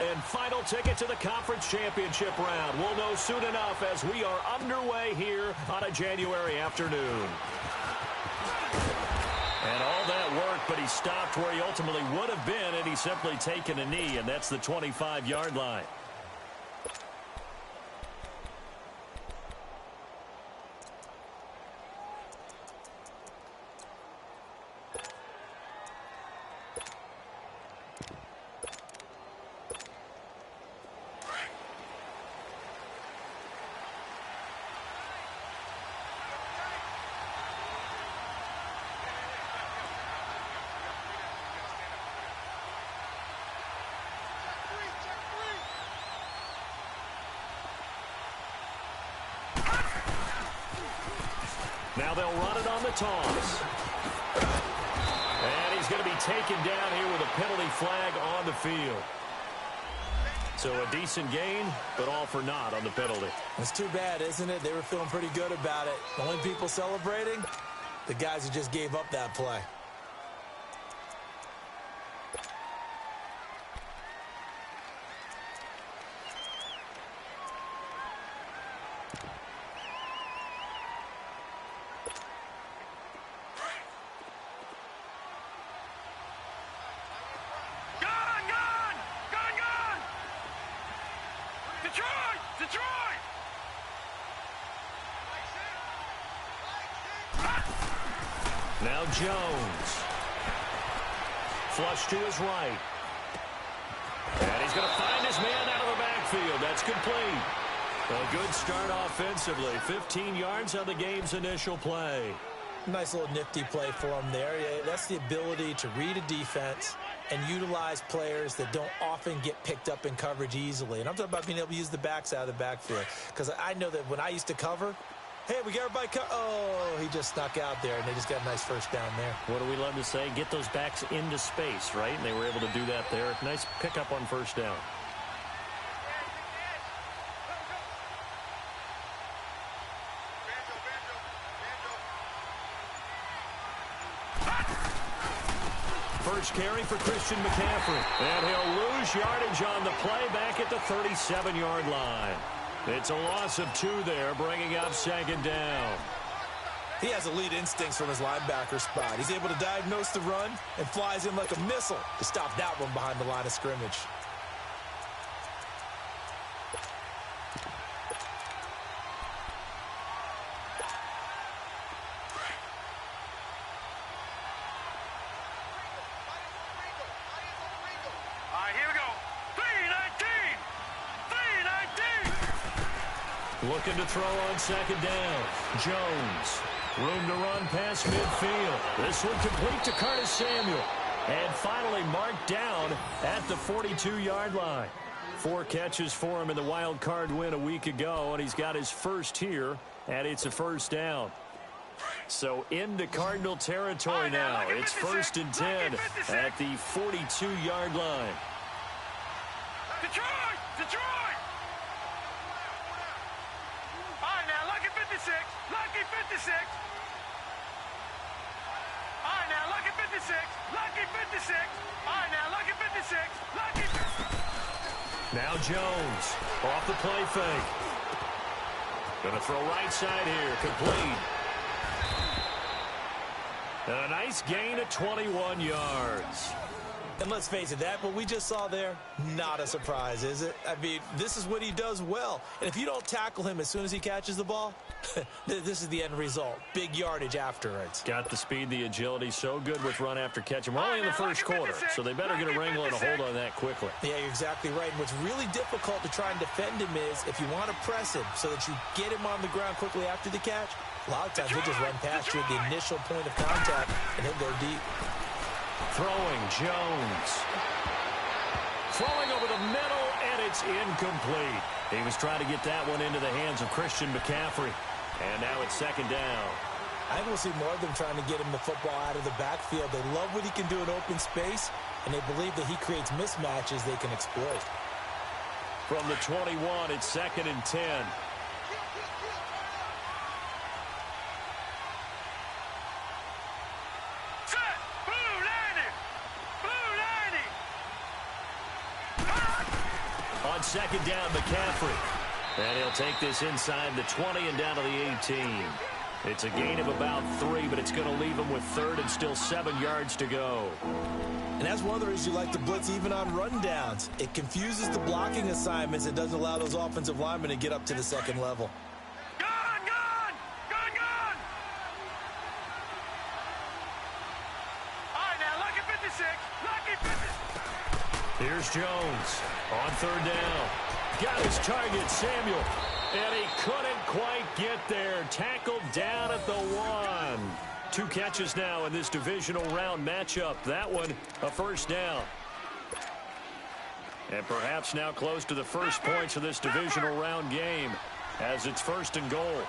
and final ticket to the conference championship round. We'll know soon enough as we are underway here on a January afternoon. And all that work, but he stopped where he ultimately would have been, and he's simply taken a knee, and that's the 25-yard line. Now they'll run it on the toss. And he's going to be taken down here with a penalty flag on the field. So a decent gain, but all for naught on the penalty. It's too bad, isn't it? They were feeling pretty good about it. The only people celebrating, the guys who just gave up that play. Now Jones. Flush to his right. And he's going to find his man out of the backfield. That's complete. A good start offensively. 15 yards on the game's initial play. Nice little nifty play for him there. Yeah, that's the ability to read a defense and utilize players that don't often get picked up in coverage easily. And I'm talking about being able to use the backs out of the backfield. Because I know that when I used to cover, hey, we got everybody oh, he just snuck out there, and they just got a nice first down there. What do we love to say? Get those backs into space, right? And they were able to do that there. Nice pickup on first down. First carry for Christian McCaffrey. And he'll lose yardage on the play back at the 37-yard line. It's a loss of 2 there, bringing up second down. He has elite instincts from his linebacker spot. He's able to diagnose the run and flies in like a missile to stop that one behind the line of scrimmage. Looking to throw on second down. Jones. Room to run past midfield. This one complete to Curtis Samuel. And finally marked down at the 42-yard line. 4 catches for him in the wild card win a week ago, and he's got his first here, and it's a first down. So into Cardinal territory now. It's 1st and 10 at the 42-yard line. Detroit! Detroit! Lucky 56. Lucky 56. All right, now, lucky 56. Lucky 56. All right, now, lucky 56. Lucky 56. Now Jones off the play fake. Going to throw right side here. Complete. And a nice gain of 21 yards. And let's face it, that what we just saw there, not a surprise, is it? I mean, this is what he does well. And if you don't tackle him as soon as he catches the ball, this is the end result. Big yardage afterwards. Got the speed, the agility, so good with run after catch. And we're only in the first quarter, so they better get a wrangle and a hold on that quickly. Yeah, you're exactly right. And what's really difficult to try and defend him is if you want to press him so that you get him on the ground quickly after the catch, a lot of times he'll just run past you at the initial point of contact, and he'll go deep. Throwing Jones. Throwing over the middle, and it's incomplete. He was trying to get that one into the hands of Christian McCaffrey. And now it's second down. I think we'll see more of them trying to get him the football out of the backfield. They love what he can do in open space, and they believe that he creates mismatches they can exploit. From the 21, it's 2nd and 10. on second down, McCaffrey. And he'll take this inside the 20 and down to the 18. It's a gain of about 3, but it's going to leave him with third and still 7 yards to go. And that's one of the reasons you like to blitz even on rundowns. It confuses the blocking assignments. It doesn't allow those offensive linemen to get up to the second level. Gone, gone! Gone, gone! All right, now, lucky 56. Lucky 56. Here's Jones on third down. Got his target, Samuel. And he couldn't quite get there. Tackled down at the 1. 2 catches now in this divisional round matchup. That one, a first down. And perhaps now close to the first points of this divisional round game as it's first and goal.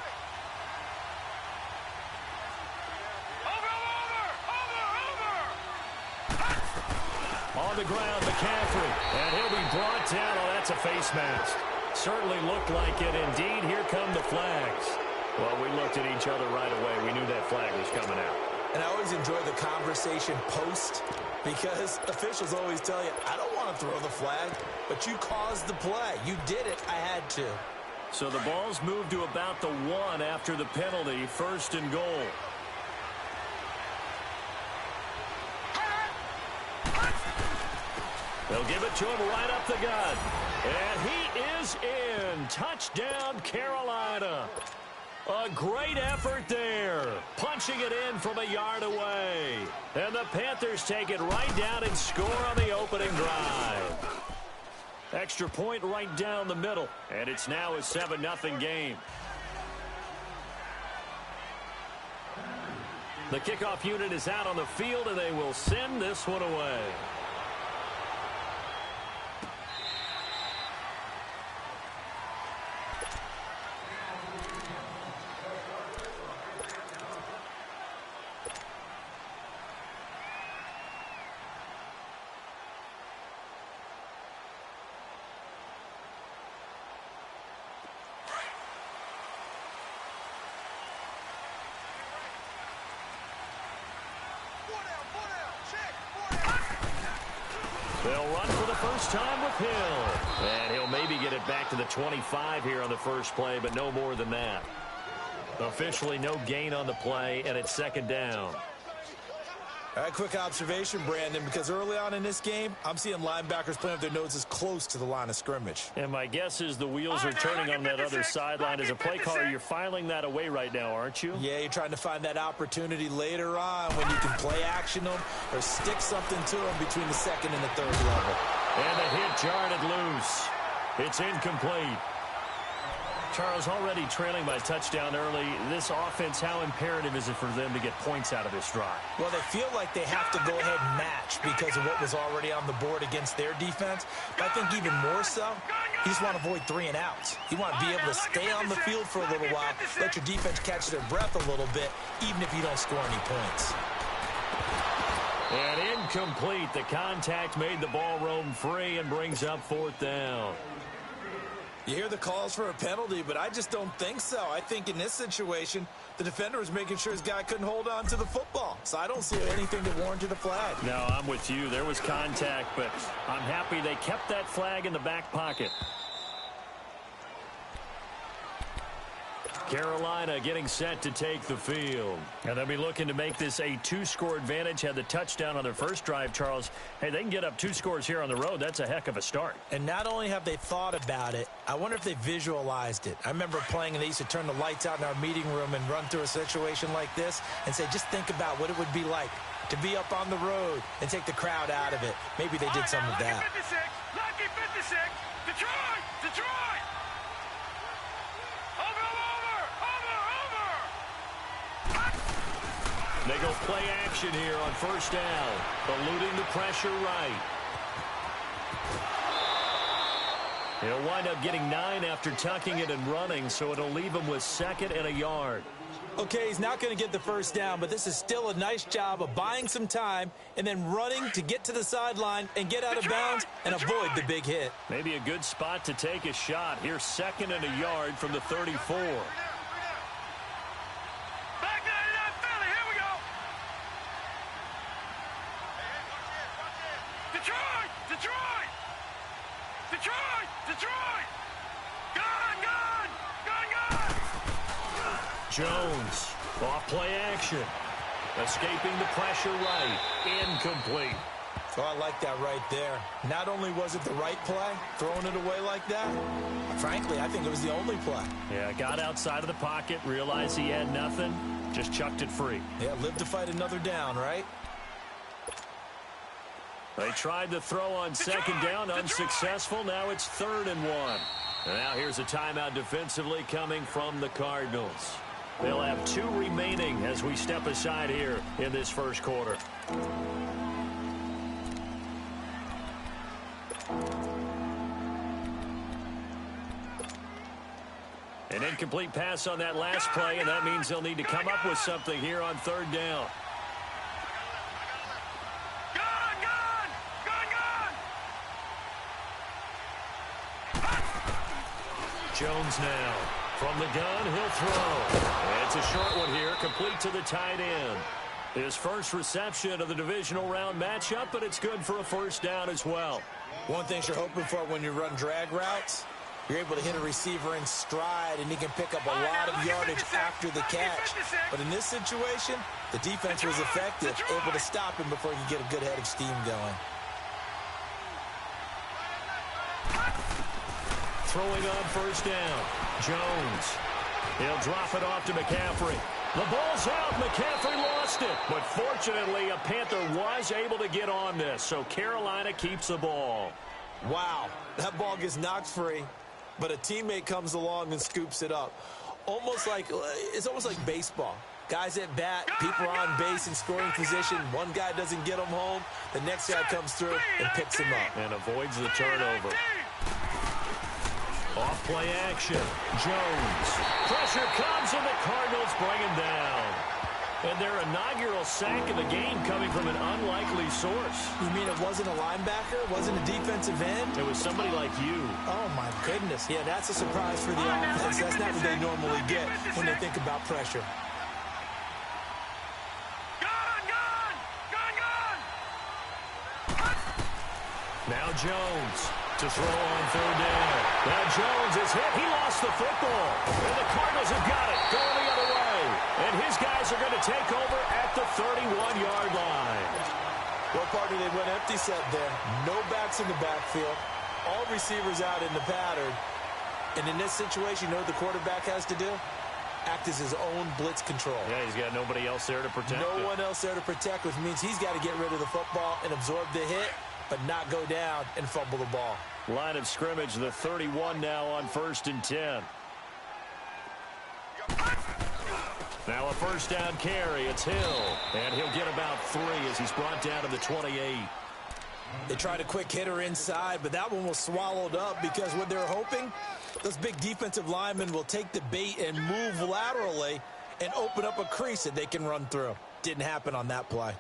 On the ground, McCaffrey. And he'll be brought down. Oh, that's a face mask. Certainly looked like it. Indeed, here come the flags. Well, we looked at each other right away. We knew that flag was coming out. And I always enjoy the conversation post because officials always tell you, I don't want to throw the flag, but you caused the play. You did it. I had to. So the ball's moved to about the 1 after the penalty. First and goal. They'll give it to him right up the gut. And he is in. Touchdown, Carolina. A great effort there. Punching it in from a yard away. And the Panthers take it right down and score on the opening drive. Extra point right down the middle. And it's now a 7-0 game. The kickoff unit is out on the field, and they will send this one away. They'll run for the first time with Hill. And he'll maybe get it back to the 25 here on the first play, but no more than that. Officially no gain on the play, and it's second down. All right, quick observation, Brandon, because early on in this game, I'm seeing linebackers playing with their noses close to the line of scrimmage. And my guess is the wheels are turning on that other sideline. As a play caller, you're filing that away right now, aren't you? Yeah, you're trying to find that opportunity later on when you can play action them or stick something to them between the second and the third level. And the hit jarred it loose. It's incomplete. Charles, already trailing by touchdown early. This offense, how imperative is it for them to get points out of this drive? Well, they feel like they have to go ahead and match because of what was already on the board against their defense. But I think even more so, you just want to avoid 3 and outs. You want to be able to stay on the field for a little while, let your defense catch their breath a little bit, even if you don't score any points. And incomplete. The contact made the ball roam free and brings up fourth down. You hear the calls for a penalty, but I just don't think so. I think in this situation, the defender was making sure his guy couldn't hold on to the football. So I don't see anything that warranted a flag. No, I'm with you. There was contact, but I'm happy they kept that flag in the back pocket. Carolina getting set to take the field. And they'll be looking to make this a 2-score advantage. Had the touchdown on their first drive, Charles. Hey, they can get up 2 scores here on the road. That's a heck of a start. And not only have they thought about it, I wonder if they visualized it. I remember playing and they used to turn the lights out in our meeting room and run through a situation like this and say, just think about what it would be like to be up on the road and take the crowd out of it. Maybe they did some of that. Lucky 56. Detroit! Detroit! They go play action here on first down, eluding the pressure right. He'll wind up getting 9 after tucking it and running, so it'll leave him with 2nd and a yard. Okay, he's not going to get the first down, but this is still a nice job of buying some time and then running to get to the sideline and get out of bounds and avoid the big hit. Maybe a good spot to take a shot. Here's 2nd and a yard from the 34. Detroit! Detroit! Gun! Jones, off play action. Escaping the pressure right. Incomplete. So I like that right there. Not only was it the right play, throwing it away like that, frankly, I think it was the only play. Yeah, got outside of the pocket, realized he had nothing, just chucked it free. Yeah, live to fight another down, right? They tried to throw on second down, unsuccessful. Now it's 3rd and 1. And now here's a timeout defensively coming from the Cardinals. They'll have 2 remaining as we step aside here in this first quarter. An incomplete pass on that last play, and that means they'll need to come up with something here on 3rd down. Jones now. From the gun, he'll throw. And it's a short one here, complete to the tight end. His first reception of the divisional round matchup, but it's good for a first down as well. One thing you're hoping for when you run drag routes, you're able to hit a receiver in stride, and he can pick up a lot of yardage after the catch. But in this situation, the defense was effective, able to stop him before he could get a good head of steam going. Throwing on first down. Jones. He'll drop it off to McCaffrey. The ball's out. McCaffrey lost it. But fortunately, a Panther was able to get on this. So Carolina keeps the ball. Wow. That ball gets knocked free, but a teammate comes along and scoops it up. It's almost like baseball. Guys at bat, people are on base in scoring position. One guy doesn't get him home. The next guy comes through and picks him up. And avoids the turnover. Off play action. Jones. Pressure comes and the Cardinals bring him down. And their inaugural sack of the game coming from an unlikely source. You mean it wasn't a linebacker? It wasn't a defensive end? It was somebody like you. Oh, my goodness. Yeah, that's a surprise for the offense. That's not what they normally get when they think about pressure. Now Jones to throw on 3rd down. Now Jones is hit. He lost the football. And the Cardinals have got it. Going the other way. And his guys are going to take over at the 31-yard line. What part did they went empty set there? No backs in the backfield. All receivers out in the pattern. And in this situation, you know what the quarterback has to do? Act as his own blitz control. Yeah, he's got nobody else there to protect him. No one else there to protect, which means he's got to get rid of the football and absorb the hit, but not go down and fumble the ball. Line of scrimmage, the 31 now on 1st and 10. Now a first down carry. It's Hill. And he'll get about 3 as he's brought down to the 28. They tried a quick hitter inside, but that one was swallowed up because what they're hoping, those big defensive linemen will take the bait and move laterally and open up a crease that they can run through. Didn't happen on that play.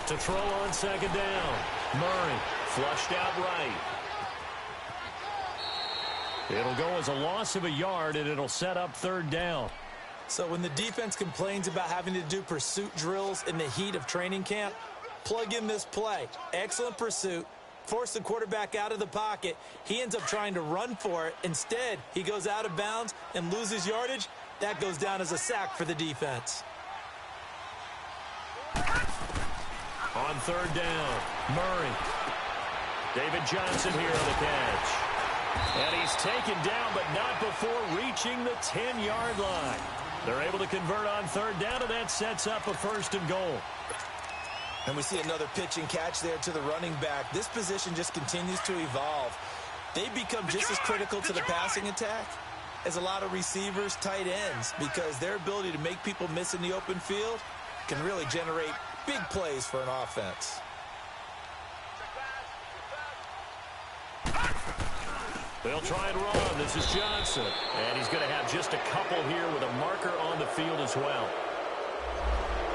To throw on 2nd down. Murray flushed out right. It'll go as a loss of a yard, and it'll set up 3rd down. So when the defense complains about having to do pursuit drills in the heat of training camp, plug in this play. Excellent pursuit. Force the quarterback out of the pocket. He ends up trying to run for it. Instead, he goes out of bounds and loses yardage. That goes down as a sack for the defense. On 3rd down, Murray. David Johnson here on the catch. And he's taken down, but not before reaching the 10-yard line. They're able to convert on 3rd down, and that sets up a 1st and goal. And we see another pitch and catch there to the running back. This position just continues to evolve. They become just as critical to the passing attack as a lot of receivers, tight ends, because their ability to make people miss in the open field can really generate big plays for an offense. They'll try and run. This is Johnson. And he's going to have just a couple here with a marker on the field as well.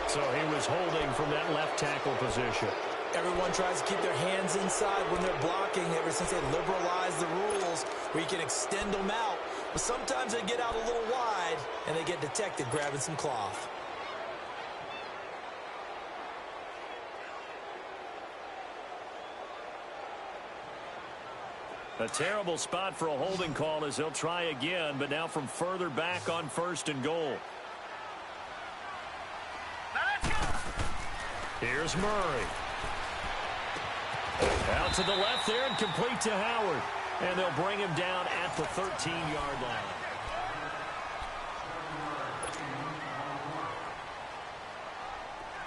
So he was holding from that left tackle position. Everyone tries to keep their hands inside when they're blocking ever since they liberalized the rules where you can extend them out. But sometimes they get out a little wide and they get detected grabbing some cloth. A terrible spot for a holding call as they'll try again, but now from further back on 1st and goal. Now let's go. Here's Murray. Out to the left there and complete to Howard. And they'll bring him down at the 13-yard line.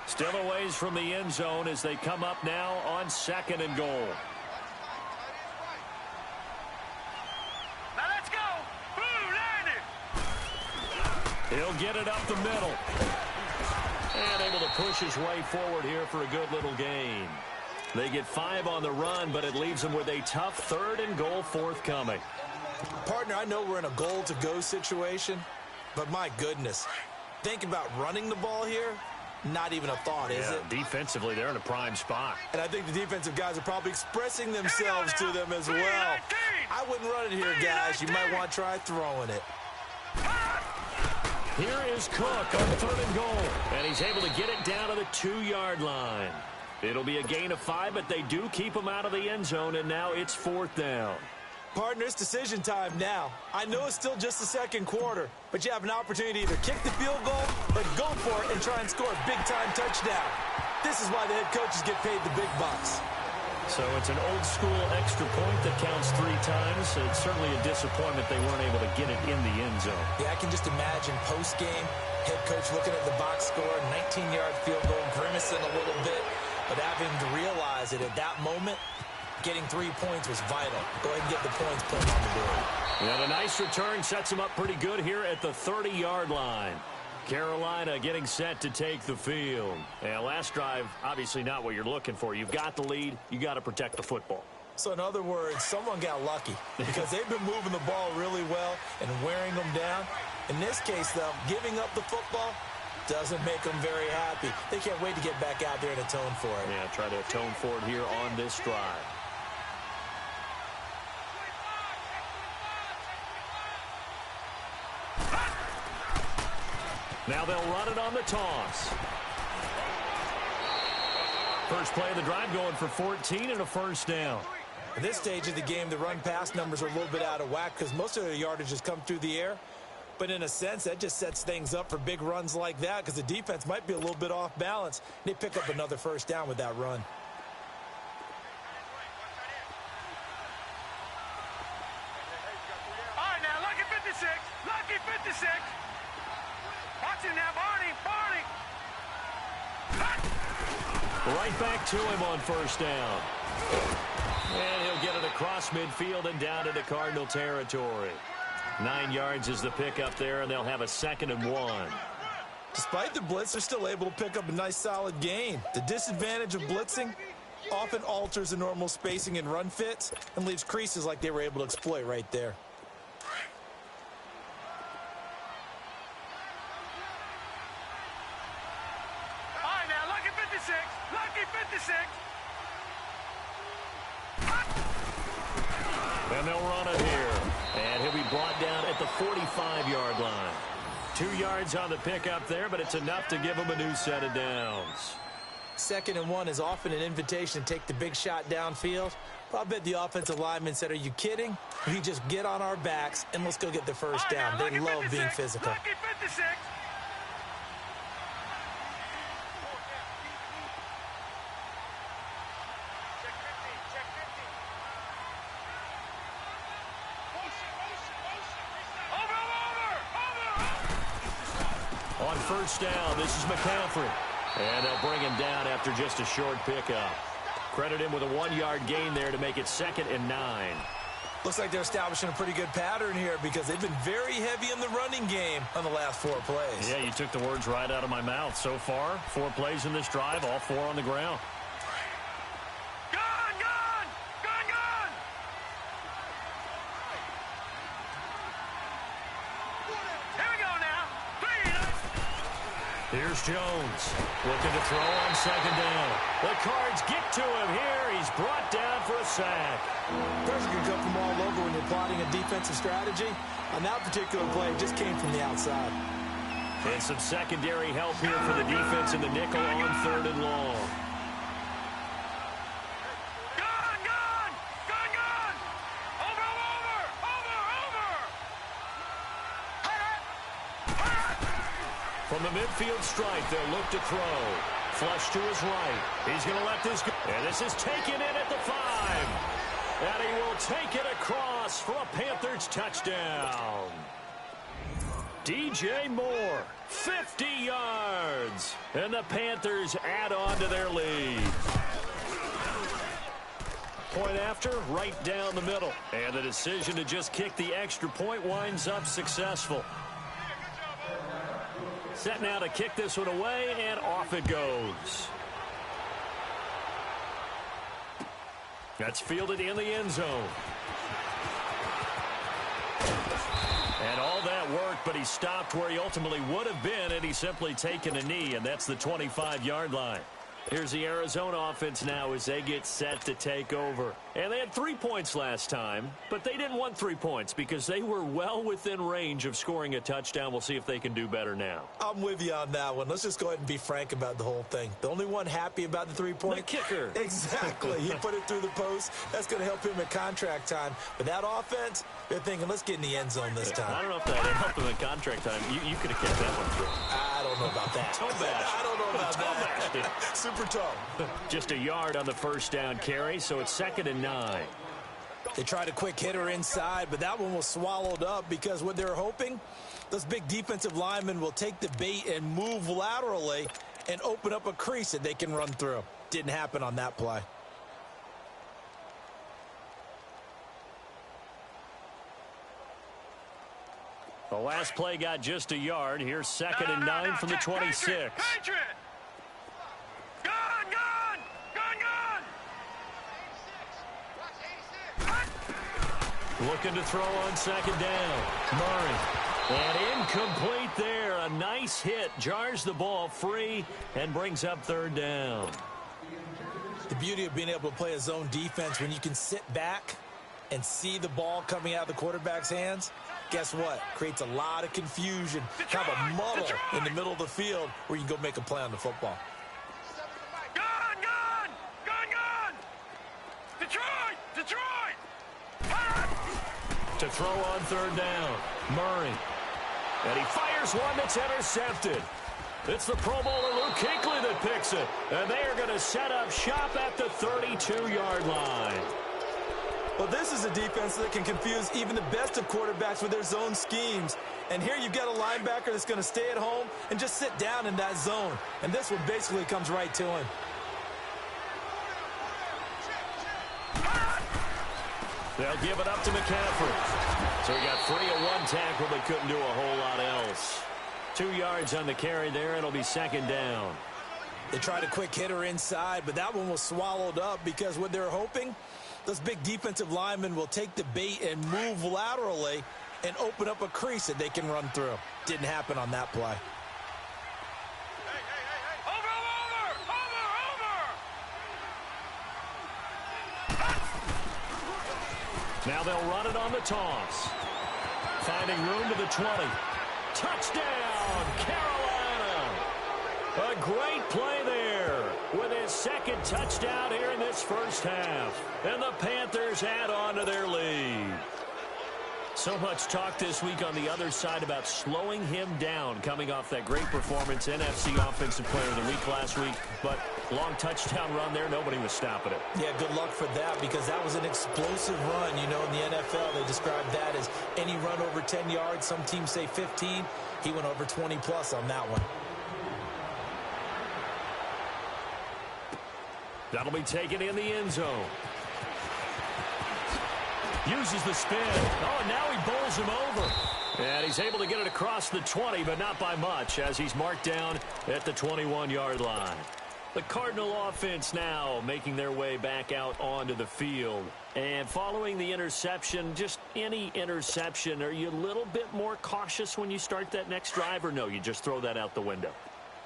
Still a ways from the end zone as they come up now on 2nd and goal. Now let's go. Blue landed. He'll get it up the middle. And able to push his way forward here for a good little gain. They get 5 on the run, but it leaves them with a tough 3rd and goal forthcoming. Partner, I know we're in a goal-to-go situation, but my goodness, think about running the ball here. Not even a thought, is it? Defensively, they're in a prime spot. And I think the defensive guys are probably expressing themselves to them as well. I wouldn't run it here, guys. You might want to try throwing it. Here is Cook on 3rd and goal, and he's able to get it down to the 2-yard line. It'll be a gain of 5, but they do keep him out of the end zone, and now it's 4th down. Partner, it's decision time now. I know it's still just the 2nd quarter, but you have an opportunity to either kick the field goal or go for it and try and score a big-time touchdown. This is why the head coaches get paid the big bucks. So it's an old-school extra point that counts 3 times. It's certainly a disappointment they weren't able to get it in the end zone. Yeah, I can just imagine post-game, head coach looking at the box score, 19-yard field goal, grimacing a little bit. But having to realize that at that moment, getting 3 points was vital. Go ahead and get the points put on the board. And a nice return sets them up pretty good here at the 30-yard line. Carolina getting set to take the field. And last drive, obviously not what you're looking for. You've got the lead. You got to protect the football. So in other words, someone got lucky because they've been moving the ball really well and wearing them down. In this case, though, giving up the football doesn't make them very happy. They can't wait to get back out there and atone for it. Yeah, try to atone for it here on this drive. Now they'll run it on the toss. First play of the drive going for 14 and a 1st down. At this stage of the game, the run-pass numbers are a little bit out of whack because most of their yardage has come through the air. But in a sense, that just sets things up for big runs like that because the defense might be a little bit off balance. They pick up another 1st down with that run. All right, now, lucky 56. Lucky 56. Watch it now, Barney. Barney. Right back to him on 1st down. And he'll get it across midfield and down into Cardinal territory. 9 yards is the pickup there, and they'll have a 2nd and 1. Despite the blitz, they're still able to pick up a nice solid gain. The disadvantage of blitzing often alters the normal spacing and run fits and leaves creases like they were able to exploit right there. All right, now, lucky 56. Lucky 56. And they'll run it here. And he'll be brought down at the 45-yard line. 2 yards on the pickup there, but it's enough to give him a new set of downs. 2nd and 1 is often an invitation to take the big shot downfield. But I bet the offensive lineman said, are you kidding? We just get on our backs and let's go get the 1st down. They love being physical. Lucky 56. On 1st down, this is McCaffrey. And they'll bring him down after just a short pickup. Credit him with a 1-yard gain there to make it 2nd and 9. Looks like they're establishing a pretty good pattern here because they've been very heavy in the running game on the last 4 plays. Yeah, you took the words right out of my mouth. So far, 4 plays in this drive, all 4 on the ground. Gone, gone, gone, gone. Here we go now. 3. Here's Jones looking to throw on second down. The Cards get to him here. He's brought down for a sack. Pressure can come from all over when you're plotting a defensive strategy. On that particular play, it just came from the outside. And some secondary help here for the defense in the nickel on 3rd and long. From the midfield stripe, they'll look to throw. Flush to his right. He's going to let this go. And this is taken in at the 5. And he will take it across for a Panthers touchdown. DJ Moore, 50 yards. And the Panthers add on to their lead. Point after, right down the middle. And the decision to just kick the extra point winds up successful. Set now to kick this one away, and off it goes. That's fielded in the end zone. And all that worked, but he stopped where he ultimately would have been, and he's simply taken a knee, and that's the 25-yard line. Here's the Arizona offense now as they get set to take over. And they had 3 points last time, but they didn't want 3 points because they were well within range of scoring a touchdown. We'll see if they can do better now. I'm with you on that one. Let's just go ahead and be frank about the whole thing. The only one happy about the 3-point. The kicker. Exactly. He put it through the post. That's going to help him at contract time. But that offense, they're thinking, let's get in the end zone this time. I don't know if that helped him at contract time. You could have kept that one through. I don't know about that. I don't know about that. Super tough. Just a yard on the first down carry, so it's 2nd and 9. They tried a quick hitter inside, but that one was swallowed up because what they're hoping, those big defensive linemen will take the bait and move laterally and open up a crease that they can run through. Didn't happen on that play. The last play got just a yard. Here's 2nd and 9 from the 26. Patriot! Gun! Looking to throw on 2nd down. Murray. And incomplete there. A nice hit. Jars the ball free and brings up 3rd down. The beauty of being able to play a zone defense when you can sit back and see the ball coming out of the quarterback's hands, guess what? Creates a lot of confusion, kind of a muddle in the middle of the field where you can go make a play on the football. Gun! Detroit! To throw on 3rd down. Murray. And he fires one that's intercepted. It's the Pro Bowler Luke Kuechly that picks it. And they are going to set up shop at the 32-yard line. Well, this is a defense that can confuse even the best of quarterbacks with their zone schemes. And here you've got a linebacker that's going to stay at home and just sit down in that zone. And this one basically comes right to him. They'll give it up to McCaffrey. So he got free of one tackle but couldn't do a whole lot else. 2 yards on the carry there. It'll be 2nd down. They tried a quick hitter inside, but that one was swallowed up because what they're hoping, those big defensive linemen will take the bait and move laterally and open up a crease that they can run through. Didn't happen on that play. Now they'll run it on the toss. Finding room to the 20. Touchdown, Carolina! A great play there with his 2nd touchdown here in this first half. And the Panthers add on to their lead. So much talk this week on the other side about slowing him down coming off that great performance. NFC Offensive Player of the Week last week. But long touchdown run there. Nobody was stopping it. Yeah, good luck for that because that was an explosive run. You know, in the NFL, they describe that as any run over 10 yards. Some teams say 15. He went over 20-plus on that one. That'll be taken in the end zone. Uses the spin. Oh, and now he bowls him over. And he's able to get it across the 20, but not by much as he's marked down at the 21-yard line. The Cardinal offense now making their way back out onto the field. And following the interception, just any interception, are you a little bit more cautious when you start that next drive, or no, you just throw that out the window?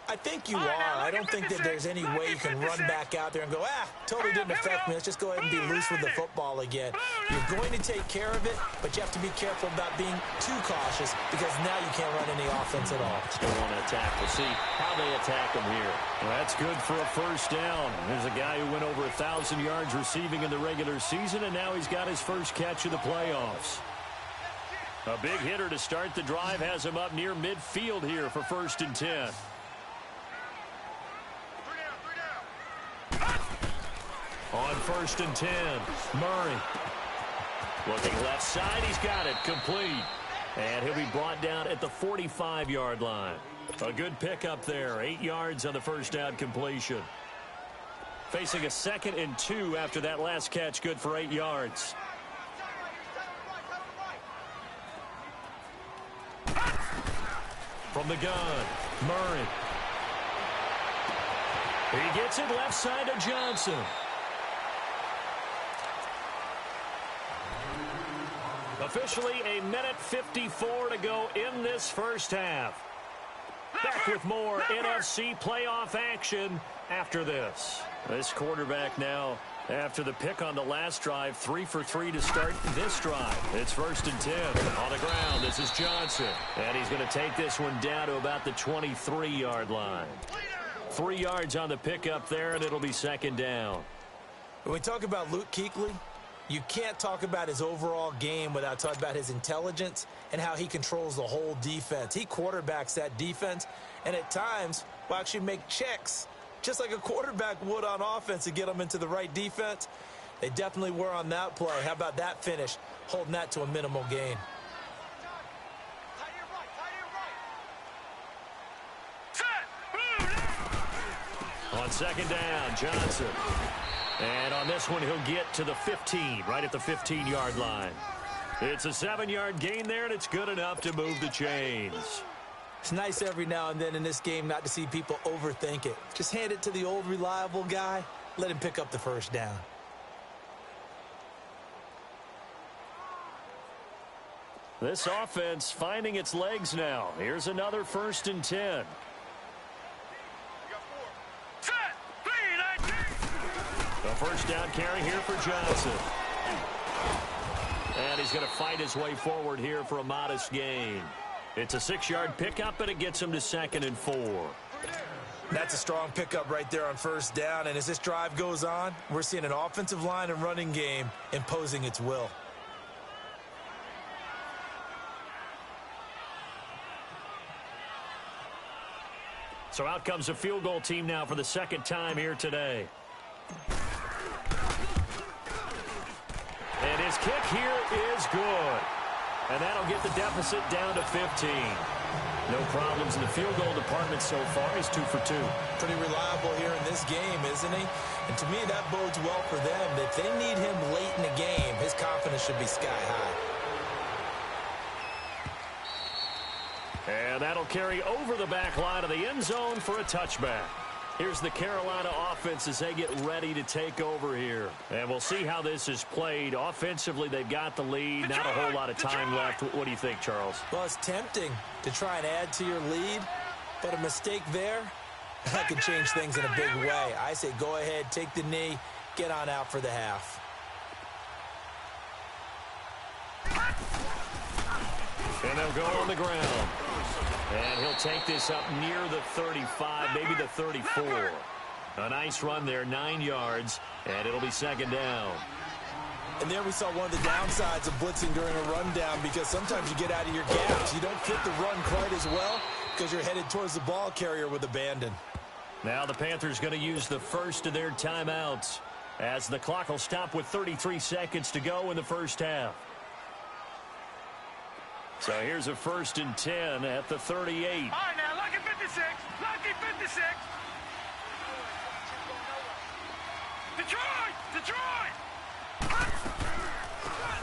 I think you are. I don't think that there's any way you can run back out there and go, totally didn't affect me. Let's just go ahead and be loose with the football again. You're going to take care of it, but you have to be careful about being too cautious because now you can't run any offense at all. Still want to attack. We'll see how they attack him here. Well, that's good for a first down. There's a guy who went over 1,000 yards receiving in the regular season, and now he's got his first catch of the playoffs. A big hitter to start the drive has him up near midfield here for 1st and 10. On 1st and 10, Murray. Looking left side, he's got it, complete. And he'll be brought down at the 45-yard line. A good pickup there, 8 yards on the first down completion. Facing a 2nd and 2 after that last catch, good for 8 yards. From the gun, Murray. He gets it left side to Johnson. Officially a minute 54 to go in this first half. Back with more NFC playoff action after this. This quarterback now, after the pick on the last drive, 3 for 3 to start this drive. It's 1st and 10. On the ground, this is Johnson. And he's going to take this one down to about the 23-yard line. 3 yards on the pickup there, and it'll be 2nd down. When we talk about Luke Kuechly, you can't talk about his overall game without talking about his intelligence and how he controls the whole defense. He quarterbacks that defense, and at times will actually make checks, just like a quarterback would on offense to get them into the right defense. They definitely were on that play. How about that finish, holding that to a minimal gain? On 2nd down, Johnson. And on this one, he'll get to the 15, right at the 15-yard line. It's a 7-yard gain there, and it's good enough to move the chains. It's nice every now and then in this game not to see people overthink it. Just hand it to the old reliable guy. Let him pick up the first down. This offense finding its legs now. Here's another 1st and 10. The first down carry here for Johnson. And he's going to fight his way forward here for a modest gain. It's a 6-yard pickup, and it gets him to 2nd and 4. That's a strong pickup right there on 1st down. And as this drive goes on, we're seeing an offensive line and running game imposing its will. So out comes a field goal team now for the 2nd time here today. And his kick here is good. And that'll get the deficit down to 15. No problems in the field goal department so far. He's 2 for 2. Pretty reliable here in this game, isn't he? And to me, that bodes well for them. If they need him late in the game, his confidence should be sky high. And that'll carry over the back line of the end zone for a touchback. Here's the Carolina offense as they get ready to take over here. And we'll see how this is played. Offensively, they've got the lead. Not a whole lot of time left. What do you think, Charles? Well, it's tempting to try and add to your lead, but a mistake there, that can change things in a big way. I say go ahead, take the knee, get on out for the half. And they'll go on the ground. And he'll take this up near the 35, maybe the 34. A nice run there, 9 yards, and it'll be 2nd down. And there we saw one of the downsides of blitzing during a rundown, because sometimes you get out of your gaps. You don't fit the run quite as well because you're headed towards the ball carrier with abandon. Now the Panthers going to use the first of their timeouts as the clock will stop with 33 seconds to go in the first half. So here's a 1st and 10 at the 38. All right, now, lucky 56. Lucky 56. Detroit! Detroit!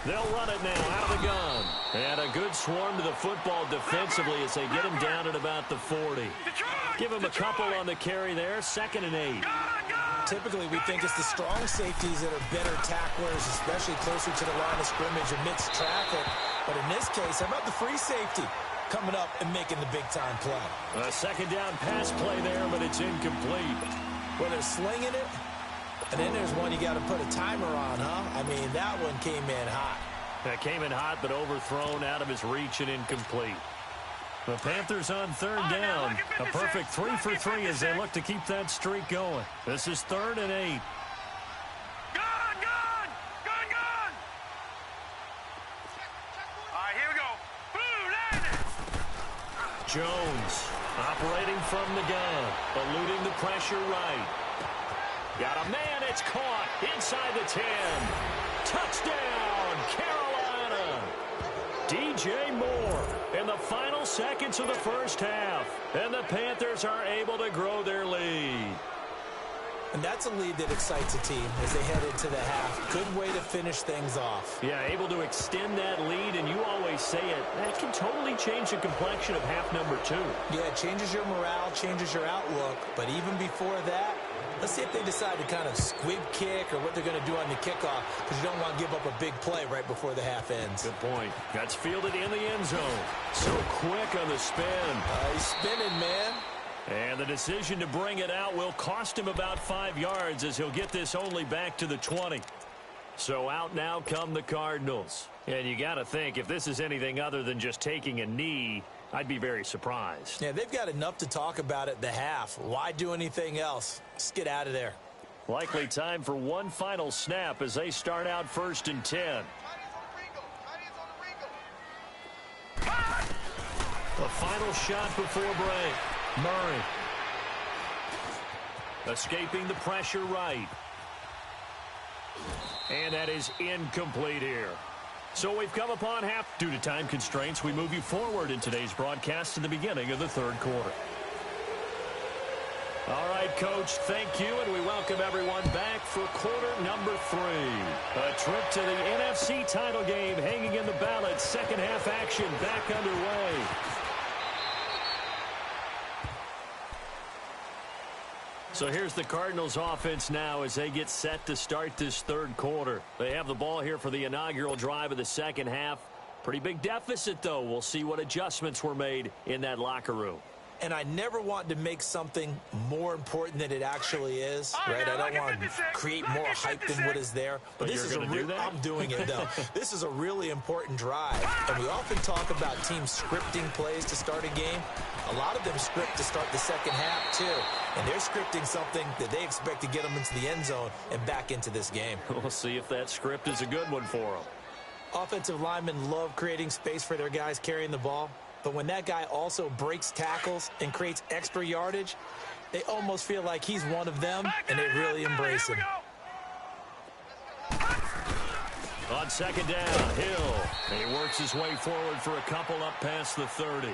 They'll run it now out of the gun. And a good swarm to the football defensively as they get him down at about the 40. Give him a couple on the carry there. 2nd and 8. Typically, we think it's the strong safeties that are better tacklers, especially closer to the line of scrimmage amidst traffic. But in this case, how about the free safety? coming up and making the big-time play. A second down pass play there, but it's incomplete. Well, they're slinging it, and then there's one you got to put a timer on, huh? I mean, that one came in hot. That came in hot, but overthrown, out of his reach, and incomplete. The Panthers on third down. A perfect 3 for 3 as they look to keep that streak going. This is 3rd and 8. Jones operating from the gun, eluding the pressure right. Got a man, it's caught inside the 10. Touchdown, Carolina. DJ Moore in the final seconds of the first half. And the Panthers are able to grow their lead. And that's a lead that excites a team as they head into the half. Good way to finish things off. Yeah, able to extend that lead, and you always say it, that can totally change the complexion of half number 2. Yeah, it changes your morale, changes your outlook. But even before that, let's see if they decide to kind of squib kick or what they're going to do on the kickoff, because you don't want to give up a big play right before the half ends. Good point. That's fielded in the end zone. So quick on the spin. He's spinning, man. And the decision to bring it out will cost him about 5 yards as he'll get this only back to the 20. So out now come the Cardinals. And you got to think, if this is anything other than just taking a knee, I'd be very surprised. Yeah, they've got enough to talk about at the half. Why do anything else? Let's get out of there. Likely time for one final snap as they start out 1st and 10. The final shot before break. Murray. Escaping the pressure right. And that is incomplete here. So we've come upon half. Due to time constraints, we move you forward in today's broadcast to the beginning of the 3rd quarter. All right, Coach, thank you, and we welcome everyone back for quarter number 3. A trip to the NFC title game hanging in the balance. Second half action back underway. So here's the Cardinals offense now as they get set to start this 3rd quarter. They have the ball here for the inaugural drive of the second half. Pretty big deficit, though. We'll see what adjustments were made in that locker room. And I never want to make something more important than it actually is, right? I don't want to create more hype than what is there. But this is I'm doing it, though. This is a really important drive. And we often talk about teams scripting plays to start a game. A lot of them script to start the second half, too. And they're scripting something that they expect to get them into the end zone and back into this game. We'll see if that script is a good one for them. Offensive linemen love creating space for their guys carrying the ball. But when that guy also breaks tackles and creates extra yardage, they almost feel like he's one of them, and they really embrace him. On second down, Hill. And he works his way forward for a couple up past the 30.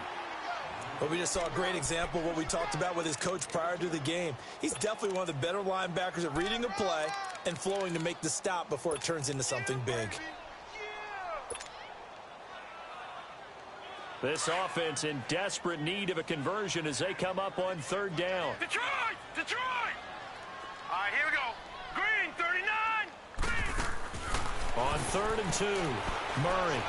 But we just saw a great example of what we talked about with his coach prior to the game. He's definitely one of the better linebackers at reading a play and flowing to make the stop before it turns into something big. This offense in desperate need of a conversion as they come up on 3rd down. Detroit! Detroit! All right, here we go. Green, 39. Green. On 3rd and 2, Murray.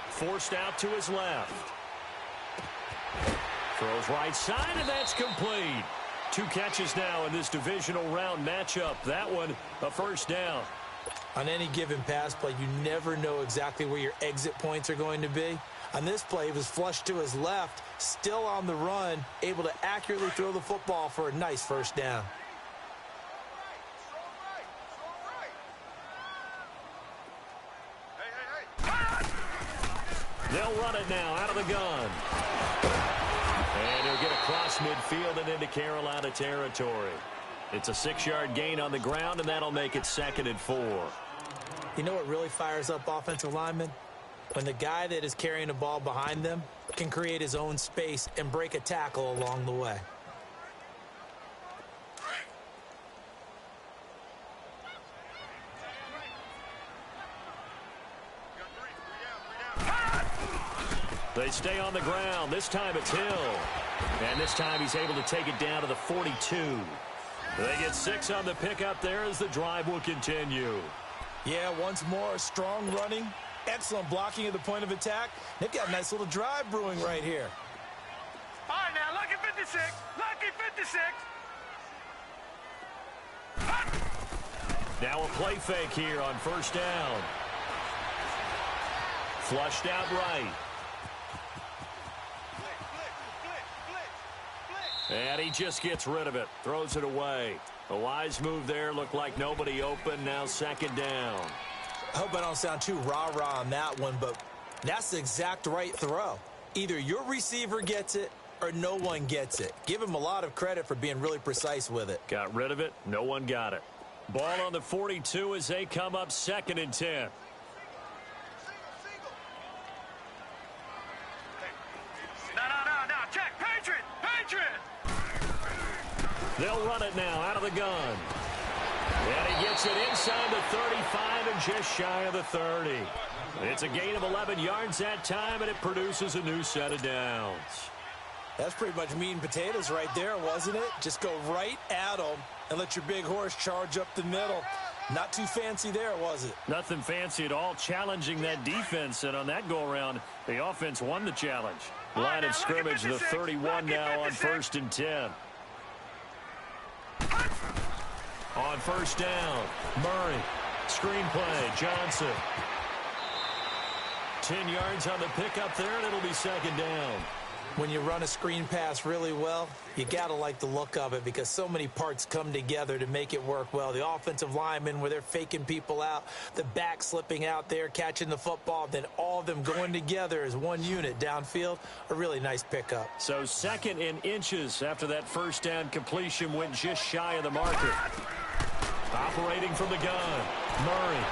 Forced out to his left. Throws right side, and that's complete. 2 catches now in this divisional round matchup. That one, a first down. On any given pass play, you never know exactly where your exit points are going to be. On this play, he was flushed to his left, still on the run, able to accurately throw the football for a nice first down. They'll run it now out of the gun. And he'll get across midfield and into Carolina territory. It's a 6-yard gain on the ground, and that'll make it 2nd and 4. You know what really fires up offensive linemen? When the guy that is carrying the ball behind them can create his own space and break a tackle along the way. They stay on the ground. This time it's Hill. And this time he's able to take it down to the 42. They get 6 on the pickup there as the drive will continue. Yeah, once more, strong running Excellent blocking at the point of attack. They've got a nice little drive brewing right here. All right, now, lucky 56. Lucky 56. Now a play fake here on first down. Flushed out right. And he just gets rid of it. Throws it away. A wise move there. Looked like nobody open. Now second down. I hope I don't sound too rah-rah on that one, but that's the exact right throw. Either your receiver gets it or no one gets it. Give him a lot of credit for being really precise with it. Got rid of it. No one got it. Ball on the 42 as they come up 2nd and 10. No. Check. Patriot. They'll run it now out of the gun. And he gets it inside the 35 and just shy of the 30. It's a gain of 11 yards that time, and it produces a new set of downs. That's pretty much meat and potatoes right there, wasn't it? Just go right at them and let your big horse charge up the middle. Not too fancy there, was it? Nothing fancy at all, challenging that defense, and on that go-around, the offense won the challenge. Line of scrimmage, the 31 now on 1st and 10. On first down, Murray. Screen play, Johnson. 10 yards on the pickup there, and it'll be 2nd down. When you run a screen pass really well, you got to like the look of it because so many parts come together to make it work well. The offensive linemen, where they're faking people out, the back slipping out there, catching the football, then all of them going together as one unit downfield. A really nice pickup. So 2nd and inches after that first down completion went just shy of the marker. Operating from the gun, Murray.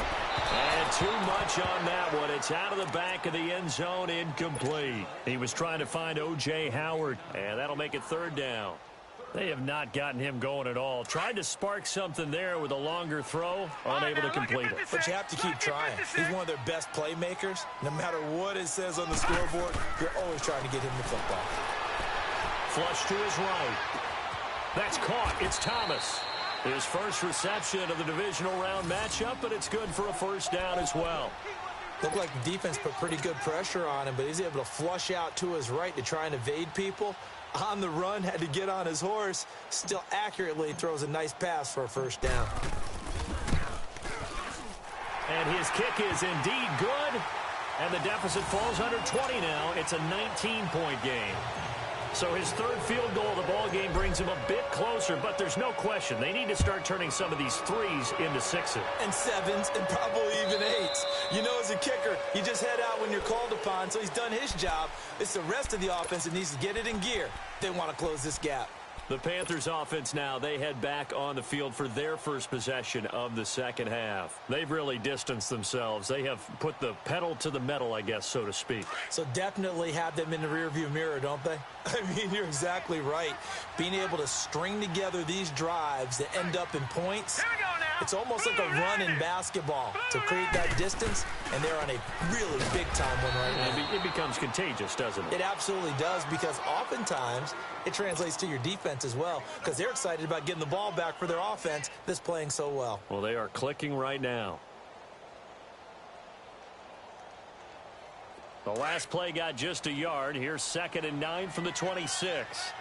And too much on that one. It's out of the back of the end zone, incomplete. He was trying to find O.J. Howard, and that'll make it 3rd down. They have not gotten him going at all. Tried to spark something there with a longer throw, unable to complete it. But you have to keep trying. He's one of their best playmakers. No matter what it says on the scoreboard, you're always trying to get him the football. Flush to his right. That's caught. It's Thomas. His first reception of the divisional round matchup, but it's good for a first down as well. Looked like the defense put pretty good pressure on him, but he's able to flush out to his right to try and evade people. On the run, had to get on his horse. Still accurately throws a nice pass for a first down. And his kick is indeed good. And the deficit falls under 20 now. It's a 19-point game. So his 3rd field goal of the ball game brings him a bit closer, but there's no question they need to start turning some of these 3s into 6s. And 7s and probably even 8s. You know, as a kicker, you just head out when you're called upon, so he's done his job. It's the rest of the offense that needs to get it in gear. They want to close this gap. The Panthers offense now, they head back on the field for their first possession of the 2nd half. They've really distanced themselves. They have put the pedal to the metal, I guess, so to speak. So definitely have them in the rearview mirror, don't they? I mean, you're exactly right. Being able to string together these drives that end up in points, it's almost like a run in basketball to create that distance, and they're on a really big-time one right now. It becomes contagious, doesn't it? It absolutely does, because oftentimes it translates to your defense as well, because they're excited about getting the ball back for their offense that's playing so well. Well, they are clicking right now. The last play got just a yard. Here's 2nd and 9 from the 26.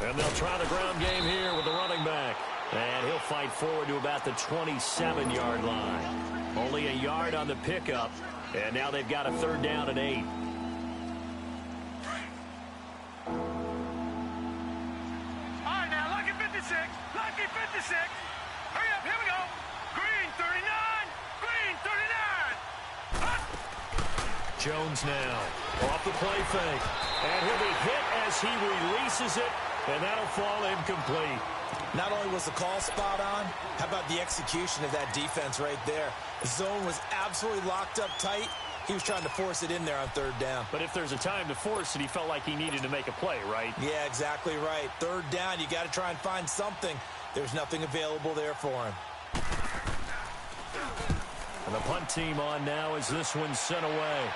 And they'll try the ground game here with the running back. And he'll fight forward to about the 27-yard line. Only a yard on the pickup. And now they've got a 3rd down and 8. All right, now, lucky 56. Lucky 56. Hurry up, here we go. Green 39. Green 39. Jones now off the play fake. And he'll be hit as he releases it. And that'll fall incomplete. Not only was the call spot on, how about the execution of that defense right there? The zone was absolutely locked up tight. He was trying to force it in there on 3rd down. But if there's a time to force it, he felt like he needed to make a play, right? Yeah, exactly right. 3rd down, you got to try and find something. There's nothing available there for him. And the punt team on now as this one's sent away.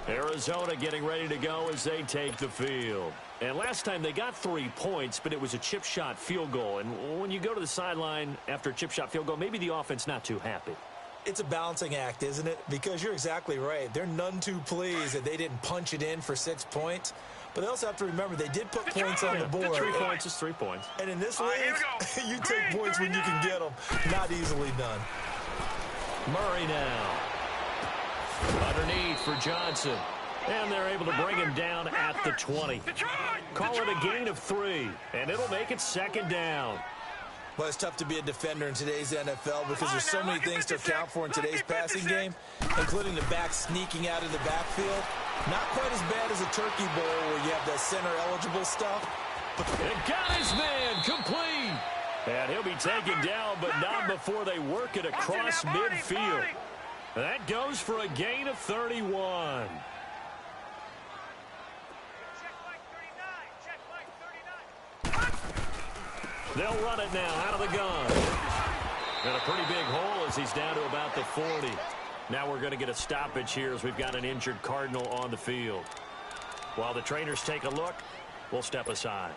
Arizona getting ready to go as they take the field. And last time they got 3 points, but it was a chip shot field goal. And when you go to the sideline after a chip shot field goal, maybe the offense not too happy. It's a balancing act, isn't it? Because you're exactly right. They're none too pleased that they didn't punch it in for 6 points. But they also have to remember they did put points on the board. 3 points is 3 points. And in this league, you take points when you can get them. Not easily done. Murray now. Underneath for Johnson. And they're able to bring him down at the 20. Call it a gain of 3. And it'll make it 2nd down. Well, it's tough to be a defender in today's NFL because there's so many things to account for in today's passing game, including the back sneaking out of the backfield. Not quite as bad as a turkey bowl where you have the center-eligible stuff. It got his man complete. And he'll be taken down, but not before they work it across midfield. That goes for a gain of 31. They'll run it now out of the gun. And a pretty big hole as he's down to about the 40. Now we're going to get a stoppage here as we've got an injured Cardinal on the field. While the trainers take a look, we'll step aside.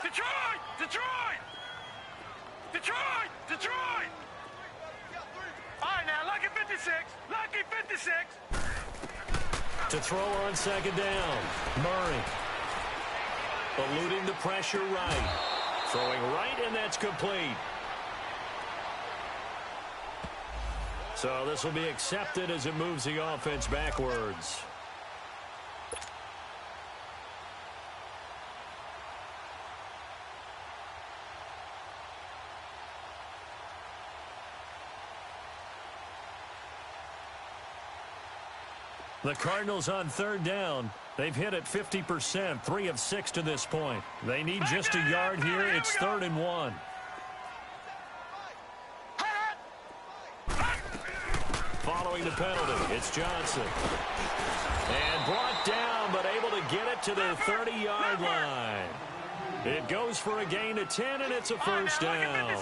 Detroit! Detroit! Detroit! Detroit! All right, now, lucky 56. Lucky 56. To throw on 2nd down. Murray. Eluding the pressure right. Throwing right, and that's complete. So this will be accepted as it moves the offense backwards. The Cardinals on 3rd down. They've hit it 50%, 3 of 6 to this point. They need just a yard here. It's 3rd and 1. Following the penalty, it's Johnson. And brought down, but able to get it to their 30-yard line. It goes for a gain of 10, and it's a first down.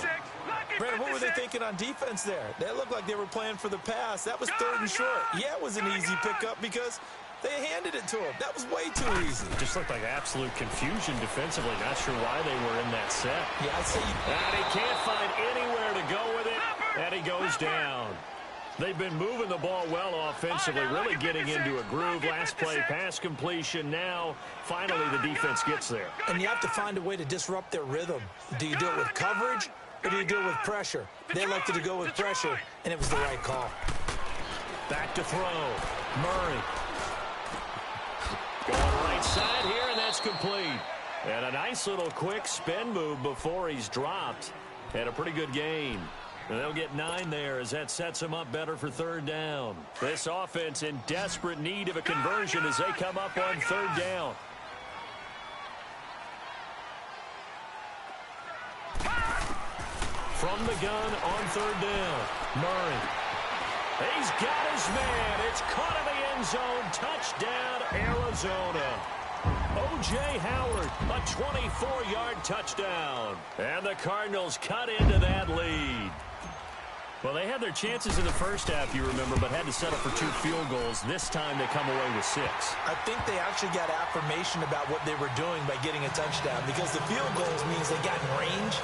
Brandon, what were they thinking on defense there? They looked like they were playing for the pass. That was 3rd and short. Yeah, it was an easy pickup because they handed it to him. That was way too easy. Just looked like absolute confusion defensively. Not sure why they were in that set. Yeah, I'd say. And he can't find anywhere to go with it, and he goes down. They've been moving the ball well offensively, really getting into a groove. Last play, pass completion. Now, finally, the defense gets there. And you have to find a way to disrupt their rhythm. Do you do it with coverage, or do you do it with pressure? They elected to go with pressure, and it was the right call. Back to throw. Murray. Going right side here, and that's complete. And a nice little quick spin move before he's dropped. And a pretty good gain. And they'll get 9 there as that sets them up better for 3rd down. This offense in desperate need of a conversion as they come up on 3rd down. From the gun on 3rd down. Murray. He's got his man. It's caught in the end zone. Touchdown, Arizona. O.J. Howard, a 24-yard touchdown. And the Cardinals cut into that lead. Well, they had their chances in the first half, you remember, but had to settle for 2 field goals. This time they come away with 6. I think they actually got affirmation about what they were doing by getting a touchdown because the field goals means they got in range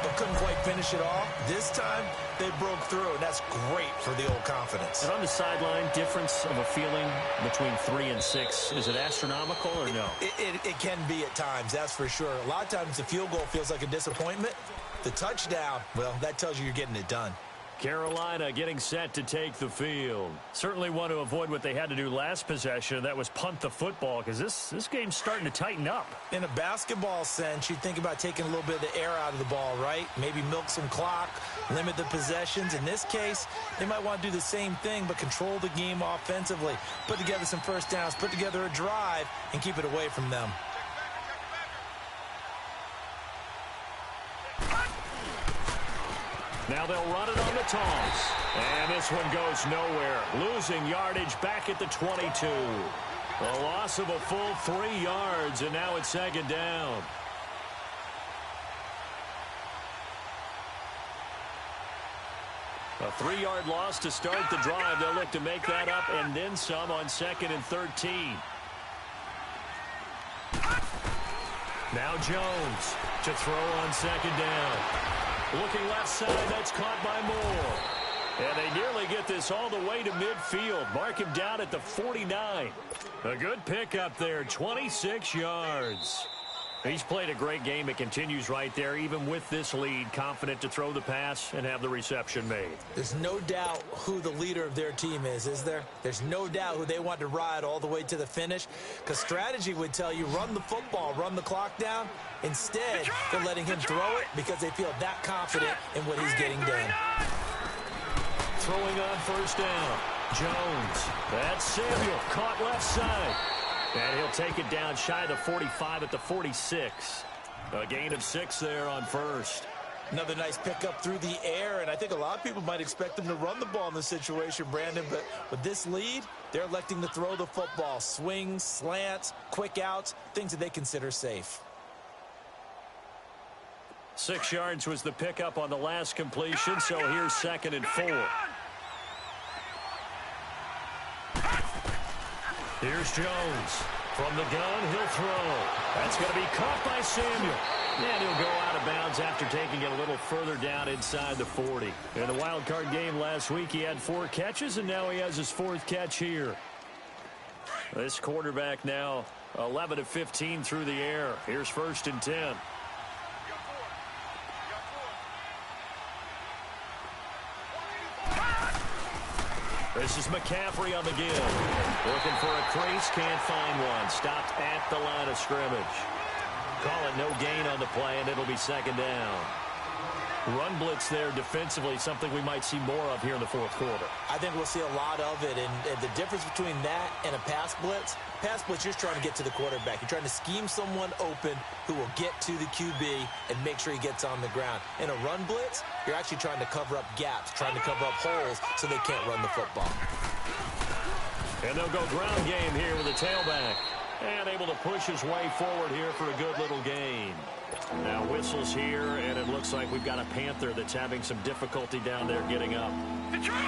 but couldn't quite finish it off. This time, they broke through, and that's great for the old confidence. And on the sideline, difference of a feeling between 3 and 6, is it astronomical or no? It can be at times, that's for sure. A lot of times the field goal feels like a disappointment. The touchdown, well, that tells you you're getting it done. Carolina getting set to take the field. Certainly want to avoid what they had to do last possession. That was punt the football because this game's starting to tighten up. In a basketball sense, you think about taking a little bit of the air out of the ball, right? Maybe milk some clock, limit the possessions. In this case, they might want to do the same thing but control the game offensively. Put together some first downs, put together a drive, and keep it away from them. Now they'll run it on the toss. And this one goes nowhere. Losing yardage back at the 22. A loss of a full 3 yards, and now it's 2nd down. 3-yard loss to start the drive. They'll look to make that up and then some on 2nd and 13. Now Jones to throw on 2nd down. Looking left side, that's caught by Moore. And they nearly get this all the way to midfield. Mark him down at the 49. A good pickup there, 26 yards. He's played a great game. It continues right there, even with this lead, confident to throw the pass and have the reception made. There's no doubt who the leader of their team is there? There's no doubt who they want to ride all the way to the finish, because strategy would tell you run the football, run the clock down. Instead, they're letting him throw it because they feel that confident in what he's getting done. Throwing on 1st down. Jones. That's Samuel. Caught left side. And he'll take it down shy of the 45 at the 46. A gain of 6 there on 1st. Another nice pickup through the air, and I think a lot of people might expect them to run the ball in this situation, Brandon, but with this lead, they're electing to throw the football. Swings, slants, quick outs, things that they consider safe. 6 yards was the pickup on the last completion, so here's 2nd and 4. Here's Jones. From the gun, he'll throw. That's going to be caught by Samuel. And he'll go out of bounds after taking it a little further down inside the 40. In the wild card game last week, he had 4 catches, and now he has his 4th catch here. This quarterback now 11 of 15 through the air. Here's 1st and 10. This is McCaffrey on the give. Looking for a crease, can't find one. Stopped at the line of scrimmage. Call it no gain on the play, and it'll be 2nd down. Run blitz there defensively, something we might see more of here in the 4th quarter. I think we'll see a lot of it, and the difference between that and a pass blitz, you're trying to get to the quarterback. You're trying to scheme someone open who will get to the QB and make sure he gets on the ground. In a run blitz, you're actually trying to cover up gaps, trying to cover up holes so they can't run the football. And they'll go ground game here with a tailback. And able to push his way forward here for a good little gain. Now whistles here, and it looks like we've got a Panther that's having some difficulty down there getting up.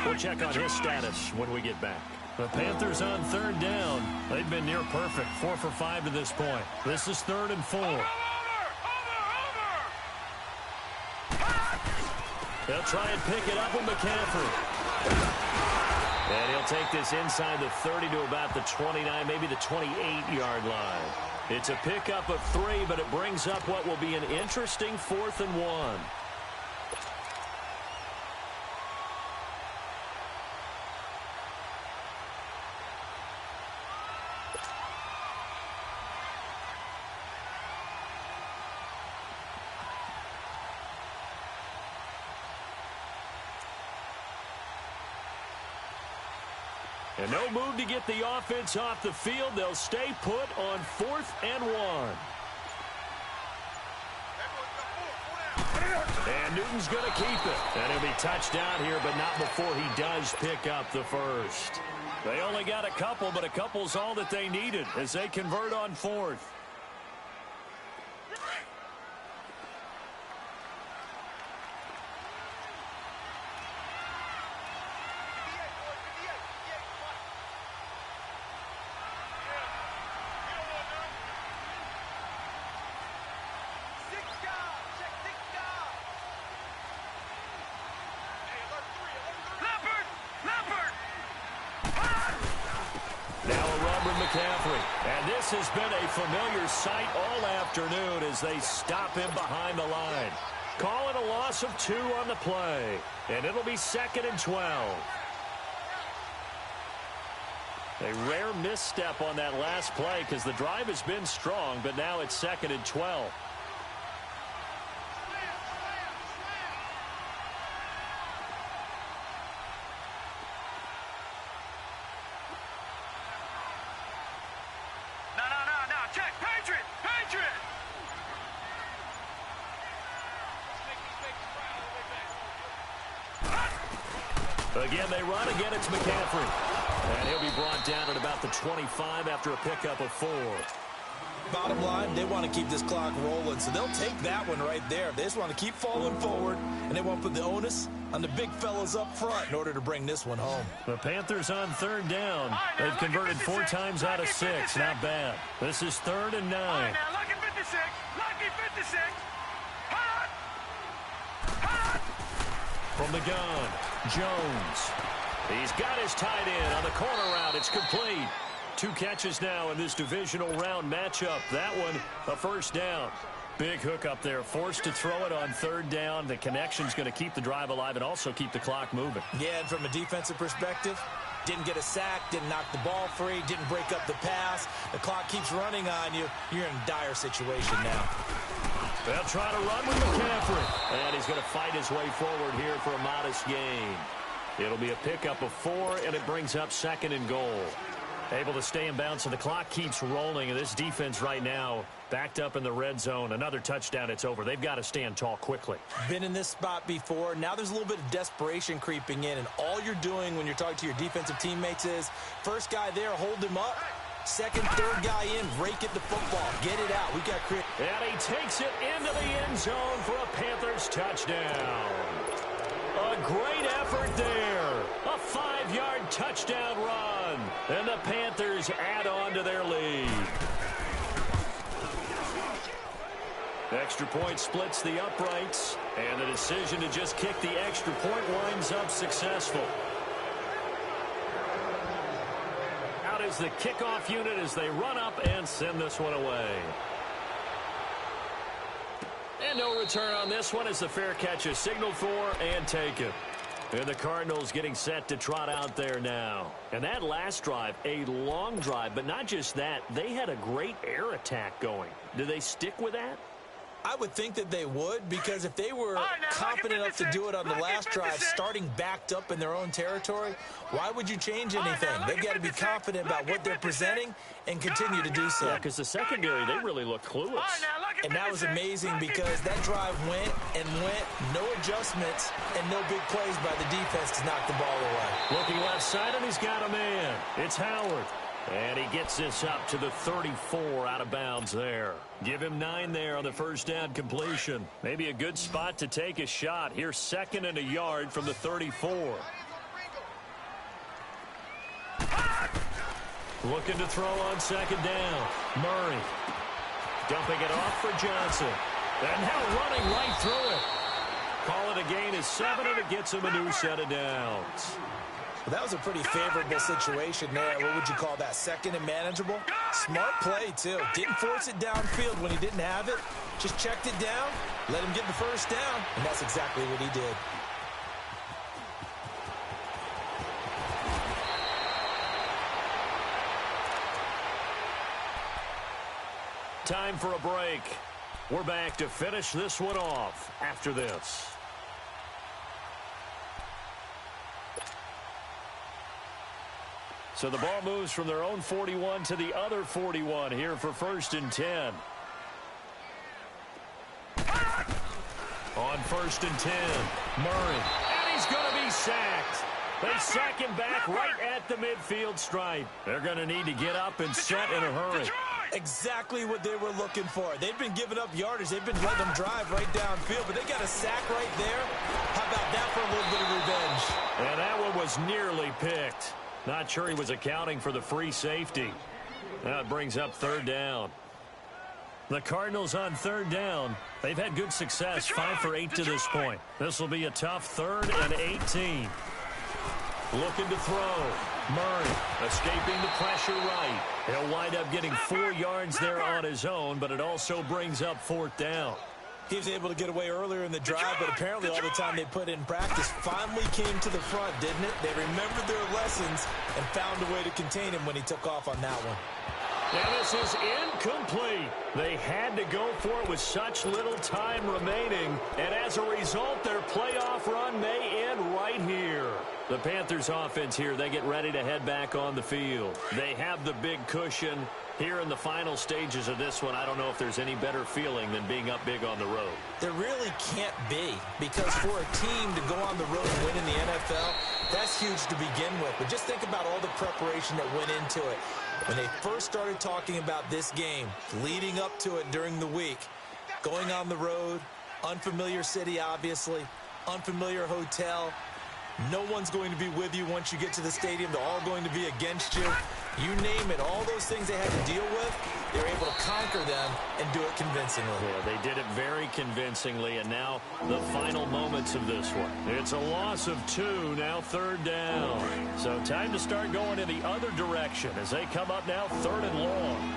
We'll check on his status when we get back. The Panthers on 3rd down. They've been near perfect, 4 for 5 to this point. This is 3rd and 4. They'll try and pick it up with McCaffrey. And he'll take this inside the 30 to about the 29, maybe the 28-yard line. It's a pickup of 3, but it brings up what will be an interesting 4th and 1. And no move to get the offense off the field. They'll stay put on 4th and 1. And Newton's going to keep it. And he'll be touched down here, but not before he does pick up the 1st. They only got a couple, but a couple's all that they needed as they convert on 4th. And this has been a familiar sight all afternoon as they stop him behind the line. Calling a loss of 2 on the play. And it'll be 2nd and 12. A rare misstep on that last play because the drive has been strong, but now it's 2nd and 12. Again, they run. Again, it's McCaffrey. And he'll be brought down at about the 25 after a pickup of 4. Bottom line, they want to keep this clock rolling, so they'll take that one right there. They just want to keep falling forward, and they want to put the onus on the big fellas up front in order to bring this one home. The Panthers on third down. They've converted 4 times out of 6. Not bad. This is 3rd and 9. All right, now, lucky 56. Lucky 56. Hot! Hot! From the gun, Jones. He's got his tight end on the corner route. It's complete. 2 catches now in this divisional round matchup. That one, a first down. Big hook up there. Forced to throw it on 3rd down. The connection's going to keep the drive alive and also keep the clock moving. Yeah, and from a defensive perspective, didn't get a sack, didn't knock the ball free, didn't break up the pass. The clock keeps running on you. You're in a dire situation now. They'll try to run with McCaffrey. And he's going to fight his way forward here for a modest gain. It'll be a pickup of 4, and it brings up 2nd and goal. Able to stay in bounds, so the clock keeps rolling. And this defense right now backed up in the red zone. Another touchdown, it's over. They've got to stand tall quickly. Been in this spot before. Now there's a little bit of desperation creeping in. And all you're doing when you're talking to your defensive teammates is, first guy there, hold him up. Second, third guy in, rake at the football. Get it out. We got create. And he takes it into the end zone for a Panthers touchdown. A great effort there. A 5-yard touchdown run. And the Panthers add on to their lead. Extra point splits the uprights. And the decision to just kick the extra point winds up successful. Out is the kickoff unit as they run up and send this one away. And no return on this one as the fair catch is signaled for and taken. And the Cardinals getting set to trot out there now. And that last drive, a long drive, but not just that. They had a great air attack going. Do they stick with that? I would think that they would, because if they were confident enough to do it on the last drive, starting backed up in their own territory, why would you change anything? They've got to be confident about what they're presenting and continue to do so. Yeah, because the secondary, they really look clueless. And that was amazing because that drive went and went, no adjustments, and no big plays by the defense to knock the ball away. Looking left side, and he's got a man. It's Howard. And he gets this up to the 34 out of bounds there. Give him 9 there on the first down completion. Maybe a good spot to take a shot. Here's 2nd and a yard from the 34. Looking to throw on 2nd down. Murray dumping it off for Johnson. And now running right through it. Call it a gain of 7, and it gets him a new set of downs. Well, that was a pretty favorable situation there. What would you call that? 2nd and manageable? Smart play, too. Didn't force it downfield when he didn't have it. Just checked it down, let him get the first down, and that's exactly what he did. Time for a break. We're back to finish this one off after this. So the ball moves from their own 41 to the other 41 here for 1st and 10. On 1st and 10, Murray. And he's going to be sacked. They sack him back right at the midfield stripe. They're going to need to get up and set in a hurry. Exactly what they were looking for. They've been giving up yardage. They've been letting them drive right downfield, but they got a sack right there. How about that for a little bit of revenge? And that one was nearly picked. Not sure he was accounting for the free safety. That brings up 3rd down. The Cardinals on 3rd down. They've had good success, 5 for 8 to this point. This will be a tough 3rd and 18. Looking to throw. Murray escaping the pressure right. He'll wind up getting 4 yards there on his own, but it also brings up 4th down. He was able to get away earlier in the drive, but apparently all the time they put in practice finally came to the front, didn't it? They remembered their lessons and found a way to contain him when he took off on that one. Now this is incomplete. They had to go for it with such little time remaining, and as a result, their playoff run may end right here. The Panthers offense here, they get ready to head back on the field. They have the big cushion. Here in the final stages of this one, I don't know if there's any better feeling than being up big on the road. There really can't be, because for a team to go on the road and win in the NFL, that's huge to begin with. But just think about all the preparation that went into it. When they first started talking about this game, leading up to it during the week, going on the road, unfamiliar city, obviously, unfamiliar hotel. No one's going to be with you once you get to the stadium. They're all going to be against you. You name it, all those things they had to deal with, they were able to conquer them and do it convincingly. Yeah, they did it very convincingly, and now the final moments of this one. It's a loss of 2, now 3rd down. So time to start going in the other direction as they come up now 3rd and long.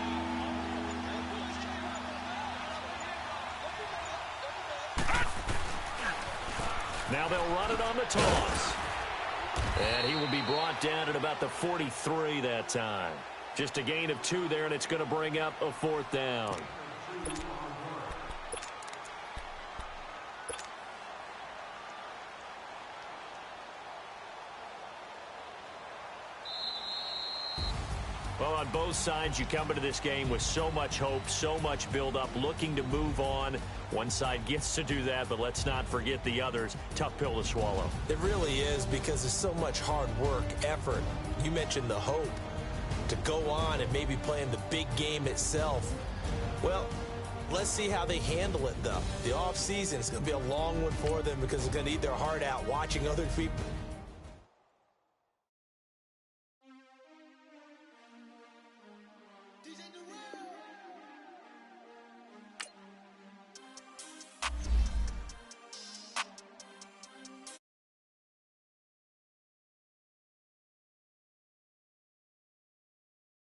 Now they'll run it on the toss. And he will be brought down at about the 43 that time. Just a gain of 2 there, and it's going to bring up a 4th down. Well, on both sides, you come into this game with so much hope, so much build-up, looking to move on. One side gets to do that, but let's not forget the others. Tough pill to swallow. It really is, because there's so much hard work, effort. You mentioned the hope to go on and maybe play in the big game itself. Well, let's see how they handle it, though. The offseason is going to be a long one for them because they're going to eat their heart out watching other